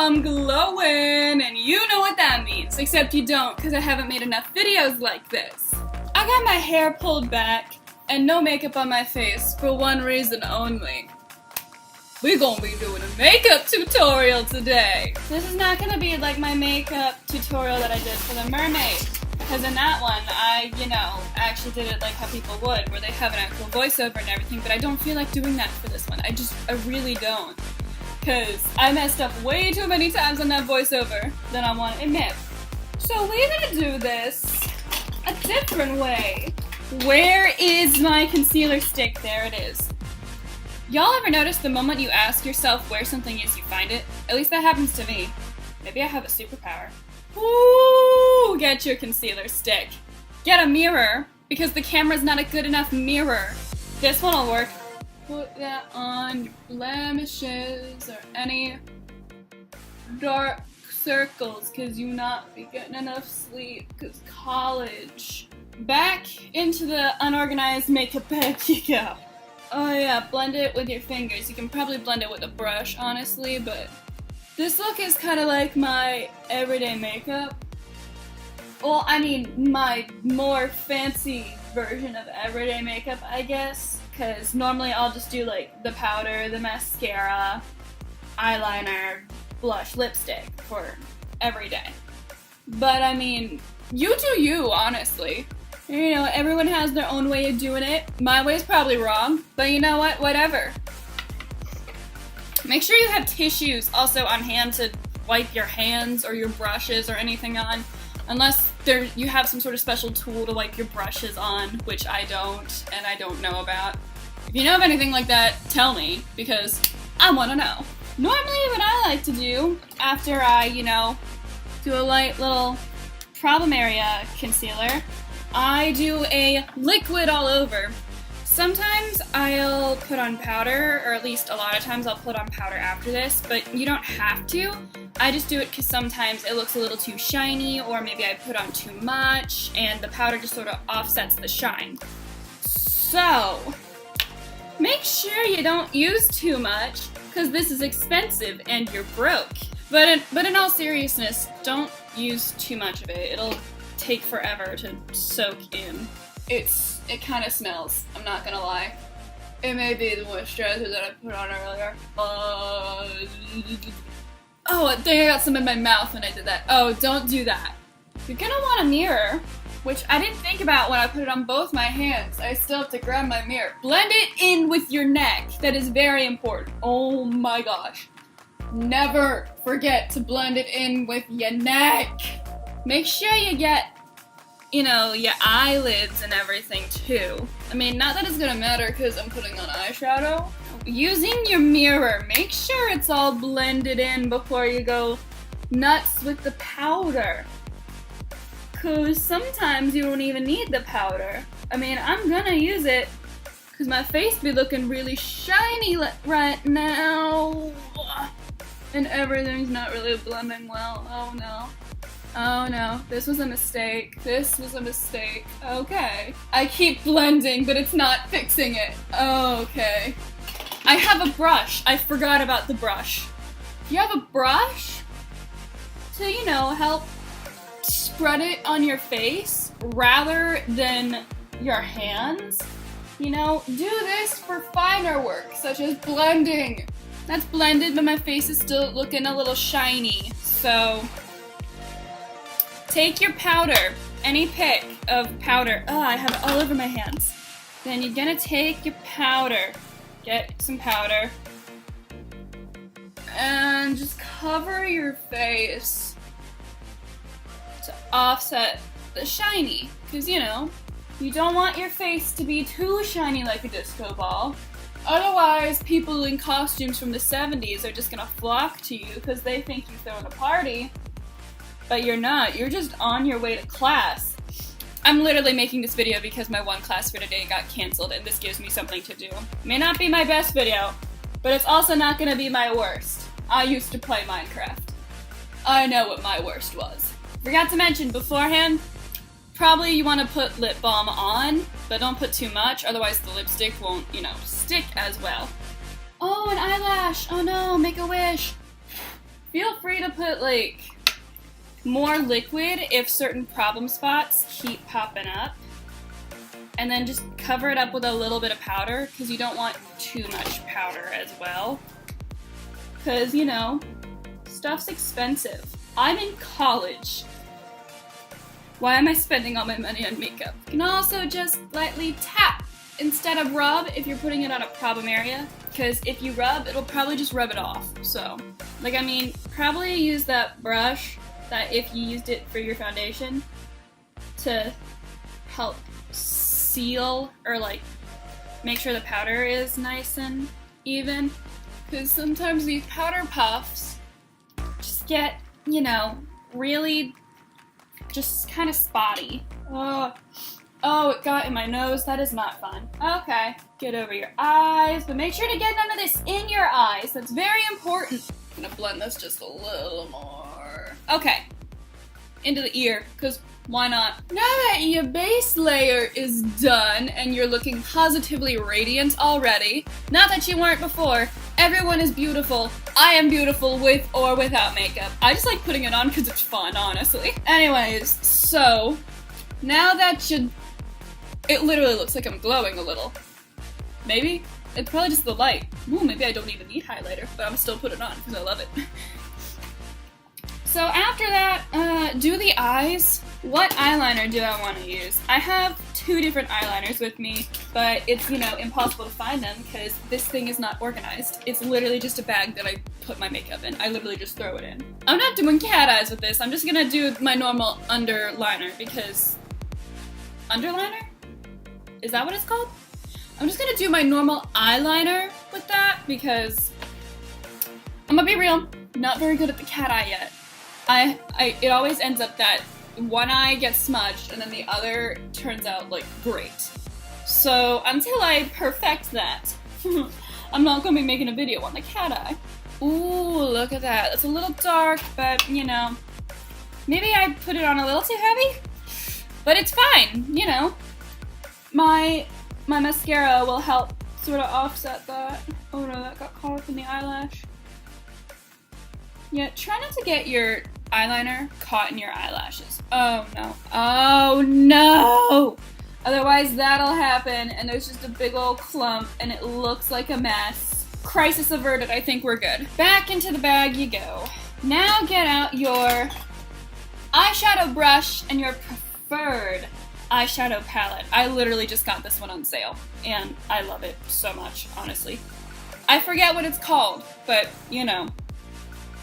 I'm glowing, and you know what that means, except you don't, because I haven't made enough videos like this. I got my hair pulled back, and no makeup on my face for one reason only. We're gonna be doing a makeup tutorial today. This is not gonna be like my makeup tutorial that I did for the mermaid. Because in that one, I actually did it like how people would, where they have an actual voiceover and everything, but I don't feel like doing that for this one. I really don't. Because I messed up way too many times on that voiceover than I want to admit. So we're gonna do this a different way. Where is my concealer stick? There it is. Y'all ever notice the moment you ask yourself where something is, you find it? At least that happens to me. Maybe I have a superpower. Ooh, get your concealer stick. Get a mirror, because the camera's not a good enough mirror. This one will work. Put that on your blemishes or any dark circles, because you not be getting enough sleep, because college. Back into the unorganized makeup bag you go. Oh yeah, blend it with your fingers. You can probably blend it with a brush, honestly, but this look is kind of like my everyday makeup. Well, I mean, my more fancy version of everyday makeup, I guess. Because normally I'll just do like the powder, the mascara, eyeliner, blush, lipstick for every day. But I mean, you do you, honestly. You know, everyone has their own way of doing it. My way is probably wrong, but you know what? Whatever. Make sure you have tissues also on hand to wipe your hands or your brushes or anything on. Unless you have some sort of special tool to wipe your brushes on, which I don't, and I don't know about. If you know of anything like that, tell me, because I want to know. Normally what I like to do after I, do a light little problem area concealer, I do a liquid all over. Sometimes I'll put on powder, or at least a lot of times I'll put on powder after this, but you don't have to. I just do it because sometimes it looks a little too shiny, or maybe I put on too much, and the powder just sort of offsets the shine. So, make sure you don't use too much, because this is expensive and you're broke. But in all seriousness, don't use too much of it. It'll take forever to soak in. It kind of smells, I'm not gonna lie. It may be the moisturizer that I put on earlier. Oh, I think I got some in my mouth when I did that. Oh, don't do that. You're gonna want a mirror, which I didn't think about when I put it on both my hands. I still have to grab my mirror. Blend it in with your neck. That is very important. Oh my gosh. Never forget to blend it in with your neck. Make sure you get your eyelids and everything too. I mean, not that it's gonna matter because I'm putting on eyeshadow. Using your mirror, make sure it's all blended in before you go nuts with the powder. Cause sometimes you don't even need the powder. I mean, I'm gonna use it because my face be looking really shiny right now. And everything's not really blending well. Oh no. Oh no, this was a mistake. This was a mistake. Okay. I keep blending, but it's not fixing it. Okay. I have a brush. I forgot about the brush. You have a brush to, help spread it on your face rather than your hands. Do this for finer work, such as blending. That's blended, but my face is still looking a little shiny. So, take your powder, any pick of powder. Oh, I have it all over my hands. Then you're gonna take your powder, get some powder, and just cover your face to offset the shiny. Because, you don't want your face to be too shiny like a disco ball. Otherwise, people in costumes from the 70s are just gonna flock to you because they think you're throwing a party. But you're not. You're just on your way to class. I'm literally making this video because my one class for today got canceled and this gives me something to do. May not be my best video, but it's also not gonna be my worst. I used to play Minecraft. I know what my worst was. Forgot to mention beforehand, probably you want to put lip balm on, but don't put too much, otherwise the lipstick won't, stick as well. Oh, an eyelash! Oh no, make a wish! feel free to put, like, more liquid if certain problem spots keep popping up. And then just cover it up with a little bit of powder, because you don't want too much powder as well. Because, you know, stuff's expensive. I'm in college. Why am I spending all my money on makeup? You can also just lightly tap instead of rub if you're putting it on a problem area, because if you rub, it'll probably just rub it off. So, like, I mean, probably use that brush that if you used it for your foundation to help seal or, like, make sure the powder is nice and even, because sometimes these powder puffs just get, you know, really just kind of spotty. Oh, it got in my nose. That is not fun. Okay, get over your eyes, but make sure to get none of this in your eyes. That's very important. I'm gonna blend this just a little more. Okay, into the ear, because why not? Now that your base layer is done and you're looking positively radiant already, not that you weren't before, everyone is beautiful. I am beautiful with or without makeup. I just like putting it on because it's fun, honestly. Anyways, so now that it literally looks like I'm glowing a little. Maybe? It's probably just the light. Ooh, maybe I don't even need highlighter, but I'm still put it on because I love it. So after that, do the eyes. What eyeliner do I want to use? I have 2 different eyeliners with me, but it's, you know, impossible to find them because this thing is not organized. It's literally just a bag that I put my makeup in. I literally just throw it in. I'm not doing cat eyes with this. I'm just gonna do my normal underliner because... Underliner? Is that what it's called? I'm just gonna do my normal eyeliner with that because I'm gonna be real, not very good at the cat eye yet. It always ends up that one eye gets smudged and then the other turns out, like, great. So until I perfect that, I'm not gonna be making a video on the cat eye. Ooh, look at that. It's a little dark, but, you know, maybe I put it on a little too heavy? But it's fine, you know. My mascara will help sort of offset that. Oh no, that got caught up in the eyelash. Yeah, try not to get your eyeliner caught in your eyelashes. Oh no. Oh no! Otherwise that'll happen and there's just a big old clump and it looks like a mess. Crisis averted, I think we're good. Back into the bag you go. Now get out your eyeshadow brush and your preferred eyeshadow palette. I literally just got this one on sale and I love it so much, honestly. I forget what it's called, but you know,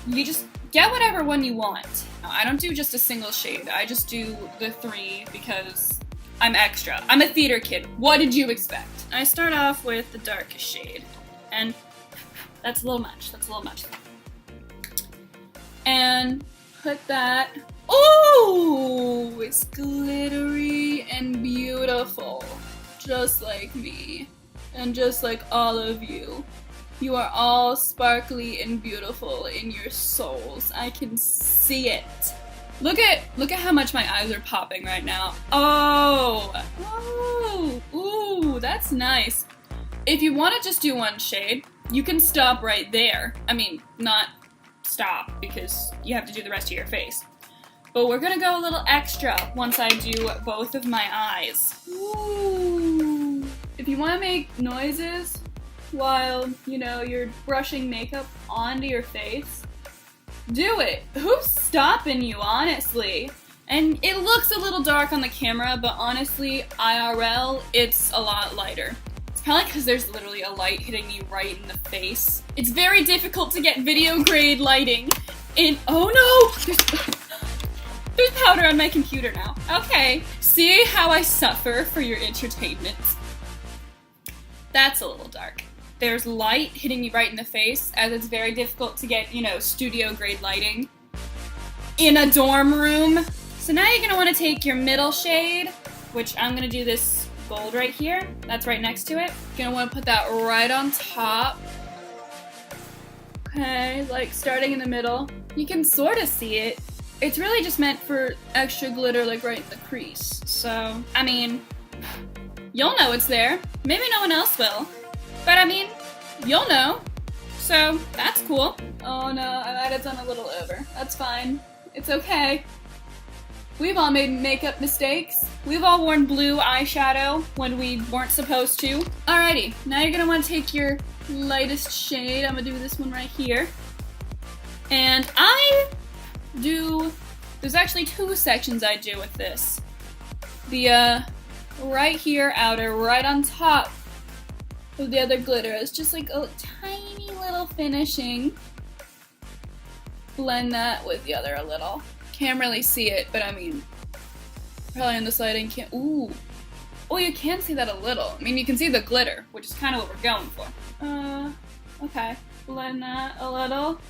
you just get whatever one you want. I don't do just a single shade. I just do the 3 because I'm extra. I'm a theater kid. What did you expect? I start off with the darkest shade. And that's a little much. That's a little much. And put that... Ooh! It's glittery and beautiful. Just like me. And just like all of you. You are all sparkly and beautiful in your souls. I can see it. Look at how much my eyes are popping right now. Oh, ooh, that's nice. If you want to just do one shade, you can stop right there. I mean, not stop because you have to do the rest of your face. But we're gonna go a little extra once I do both of my eyes. Ooh. If you want to make noises while, you know, you're brushing makeup onto your face, do it. Who's stopping you, honestly? And it looks a little dark on the camera, but honestly, IRL, it's a lot lighter. It's probably because there's literally a light hitting me right in the face. It's very difficult to get video grade lighting in— oh no! There's powder on my computer now. Okay, see how I suffer for your entertainment? That's a little dark. There's light hitting me right in the face, as it's very difficult to get, you know, studio grade lighting in a dorm room. So now you're gonna wanna take your middle shade, which I'm gonna do this gold right here. That's right next to it. You're gonna wanna put that right on top. Okay, like starting in the middle. You can sort of see it. It's really just meant for extra glitter, like right in the crease. So, I mean, you'll know it's there. Maybe no one else will. But I mean, you'll know. So, that's cool. Oh no, I might have done a little over. That's fine. It's okay. We've all made makeup mistakes. We've all worn blue eyeshadow when we weren't supposed to. Alrighty, now you're gonna want to take your lightest shade. I'm gonna do this one right here. And there's actually two sections I do with this. The right here outer, right on top of the other glitter. It's just like a tiny little finishing. Blend that with the other a little. Can't really see it, but I mean, probably in this lighting can't. Ooh. Oh, you can see that a little. I mean, you can see the glitter, which is kind of what we're going for. Okay. Blend that a little.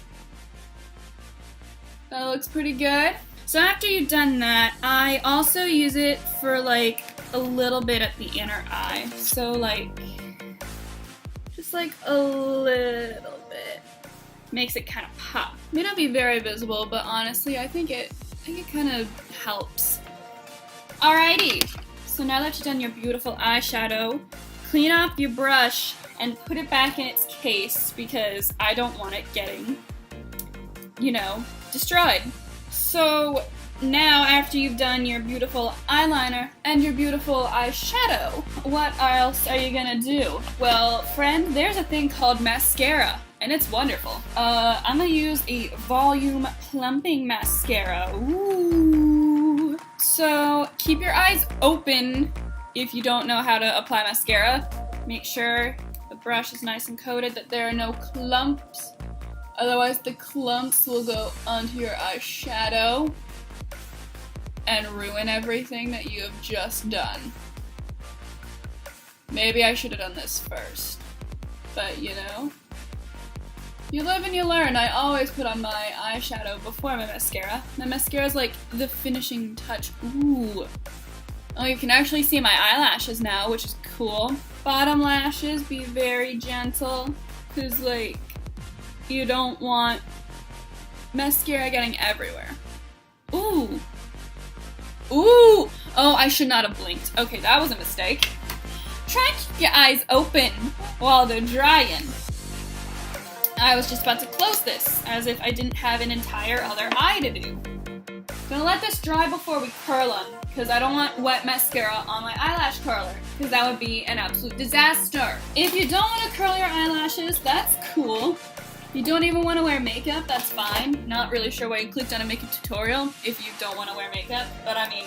That looks pretty good. So after you've done that, I also use it for like a little bit at the inner eye. So like, just like a little bit. Makes it kind of pop. May not be very visible, but honestly, I think it kind of helps. Alrighty, so now that you've done your beautiful eyeshadow, clean off your brush and put it back in its case because I don't want it getting, destroyed. So now after you've done your beautiful eyeliner and your beautiful eyeshadow, what else are you gonna do? Well, friend, there's a thing called mascara. And it's wonderful. I'm gonna use a volume plumping mascara. Ooh. So keep your eyes open if you don't know how to apply mascara. Make sure the brush is nice and coated, that there are no clumps. Otherwise the clumps will go onto your eyeshadow and ruin everything that you have just done. Maybe I should have done this first, but you live and you learn. I always put on my eyeshadow before my mascara. My mascara is like the finishing touch. Ooh. Oh, you can actually see my eyelashes now, which is cool. Bottom lashes, be very gentle, because like, you don't want mascara getting everywhere. Ooh. Ooh. Oh, I should not have blinked. Okay, that was a mistake. Try and keep your eyes open while they're drying. I was just about to close this, as if I didn't have an entire other eye to do. Gonna let this dry before we curl them, because I don't want wet mascara on my eyelash curler, because that would be an absolute disaster. If you don't want to curl your eyelashes, that's cool. You don't even want to wear makeup, that's fine. Not really sure why you clicked on a makeup tutorial if you don't want to wear makeup, but I mean,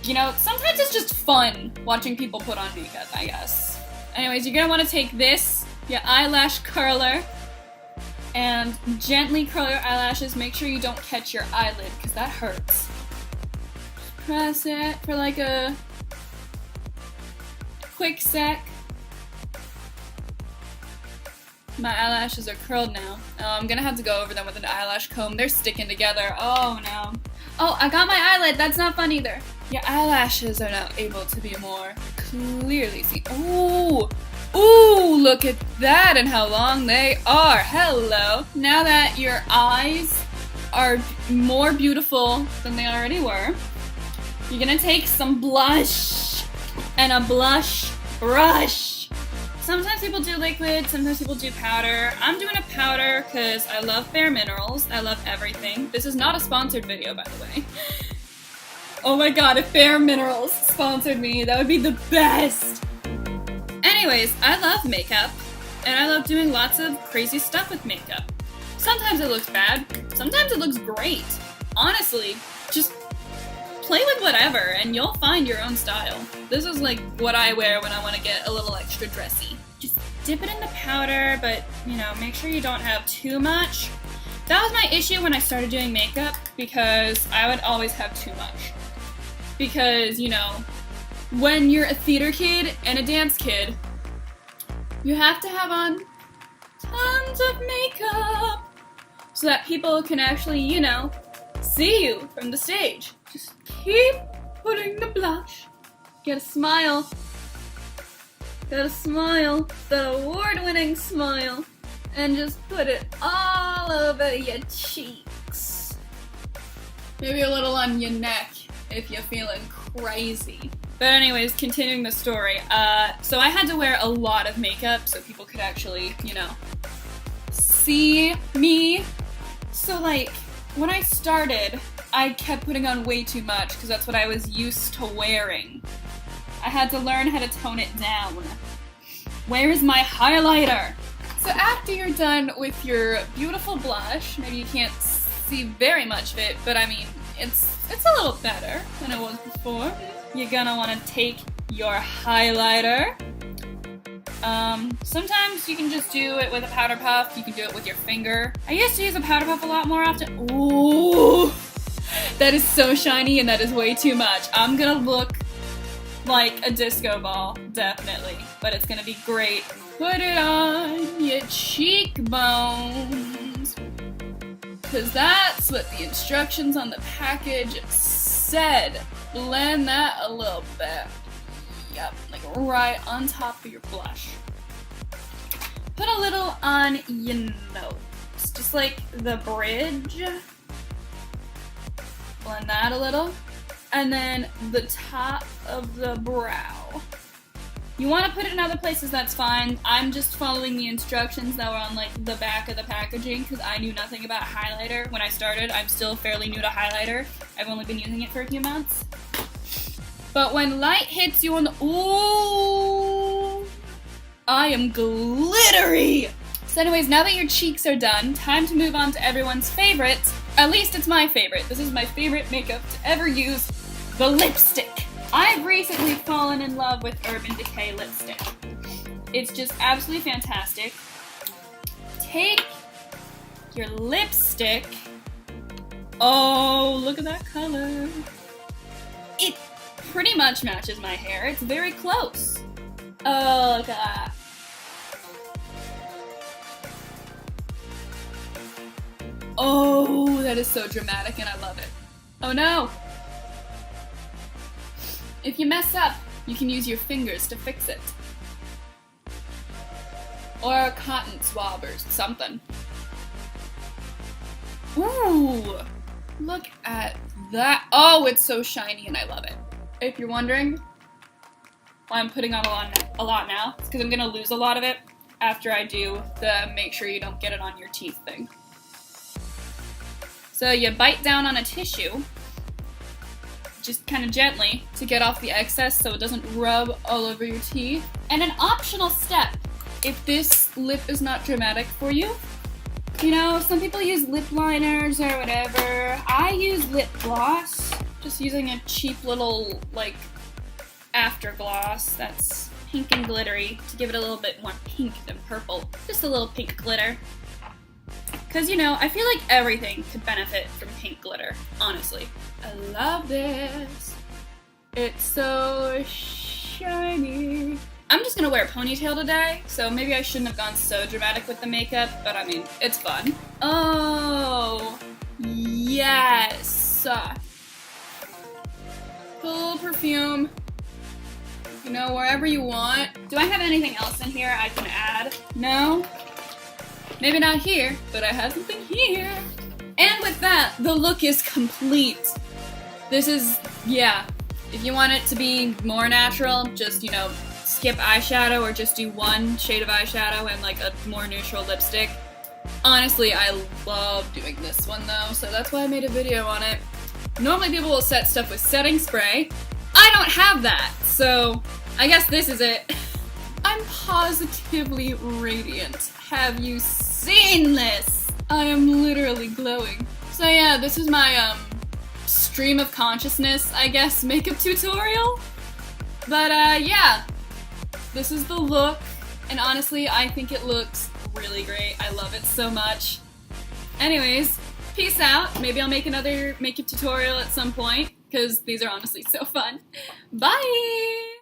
sometimes it's just fun watching people put on makeup, I guess. Anyways, you're gonna want to take this, your eyelash curler, and gently curl your eyelashes. Make sure you don't catch your eyelid, because that hurts. Press it for like a quick sec. My eyelashes are curled now. I'm gonna have to go over them with an eyelash comb. They're sticking together. Oh no. Oh, I got my eyelid. That's not fun either. Your eyelashes are now able to be more clearly seen. Ooh. Ooh, look at that and how long they are. Hello. Now that your eyes are more beautiful than they already were, you're gonna take some blush and a blush brush. Sometimes people do liquid, sometimes people do powder. I'm doing a powder because I love Bare Minerals. I love everything. This is not a sponsored video, by the way. Oh my god, if Bare Minerals sponsored me, that would be the best. Anyways, I love makeup, and I love doing lots of crazy stuff with makeup. Sometimes it looks bad, sometimes it looks great. Honestly, just play with whatever, and you'll find your own style. This is like what I wear when I want to get a little extra dressy. Just dip it in the powder, but, make sure you don't have too much. That was my issue when I started doing makeup, because I would always have too much. Because, when you're a theater kid and a dance kid, you have to have on tons of makeup so that people can actually, see you from the stage. Just keep putting the blush. Get a smile. Get a smile. The award-winning smile. And just put it all over your cheeks. Maybe a little on your neck if you're feeling crazy. But anyways, continuing the story. So I had to wear a lot of makeup so people could actually, see me? So like, when I started, I kept putting on way too much because that's what I was used to wearing. I had to learn how to tone it down. Where is my highlighter? So after you're done with your beautiful blush, maybe you can't see very much of it, but I mean, it's a little better than it was before. You're gonna wanna take your highlighter. Sometimes you can just do it with a powder puff, you can do it with your finger. I used to use a powder puff a lot more often. Ooh, that is so shiny and that is way too much. I'm gonna look like a disco ball, definitely, but it's gonna be great. Put it on your cheekbones, because that's what the instructions on the package said. Blend that a little bit. Yep, like right on top of your blush. Put a little on your nose, just like the bridge. Blend that a little. And then the top of the brow. You want to put it in other places, that's fine. I'm just following the instructions that were on like the back of the packaging because I knew nothing about highlighter when I started. I'm still fairly new to highlighter. I've only been using it for a few months. But when light hits you on the, ooh, I am glittery. So anyways, now that your cheeks are done, time to move on to everyone's favorite. At least it's my favorite. This is my favorite makeup to ever use, the lipstick. I've recently fallen in love with Urban Decay lipstick. It's just absolutely fantastic. Take your lipstick. Oh, look at that color. It pretty much matches my hair. It's very close. Oh, look at that. Oh, that is so dramatic and I love it. Oh no! If you mess up, you can use your fingers to fix it. Or a cotton swab or something. Ooh! Look at that. Oh, it's so shiny and I love it. If you're wondering why I'm putting on a lot now, it's because I'm gonna lose a lot of it after I do the make sure you don't get it on your teeth thing. So you bite down on a tissue, just kind of gently, to get off the excess so it doesn't rub all over your teeth. And an optional step, if this lip is not dramatic for you, you know, some people use lip liners or whatever. I use lip gloss, just using a cheap little, like, aftergloss that's pink and glittery to give it a little bit more pink than purple. Just a little pink glitter. Because, you know, I feel like everything could benefit from pink glitter, honestly. I love this. It's so shiny. I'm just gonna wear a ponytail today, so maybe I shouldn't have gone so dramatic with the makeup, but I mean, it's fun. Oh, yes. Put a little perfume, you know, wherever you want. Do I have anything else in here I can add? No? Maybe not here, but I have something here. And with that, the look is complete. This is, yeah, if you want it to be more natural, just, you know, skip eyeshadow or just do one shade of eyeshadow and like a more neutral lipstick. Honestly, I love doing this one though, so that's why I made a video on it. Normally people will set stuff with setting spray. I don't have that, so I guess this is it. I'm positively radiant. Have you seen this? I am literally glowing. So yeah, this is my stream of consciousness, I guess, makeup tutorial. But yeah, this is the look, and honestly, I think it looks really great. I love it so much. Anyways, peace out. Maybe I'll make another makeup tutorial at some point, because these are honestly so fun. Bye!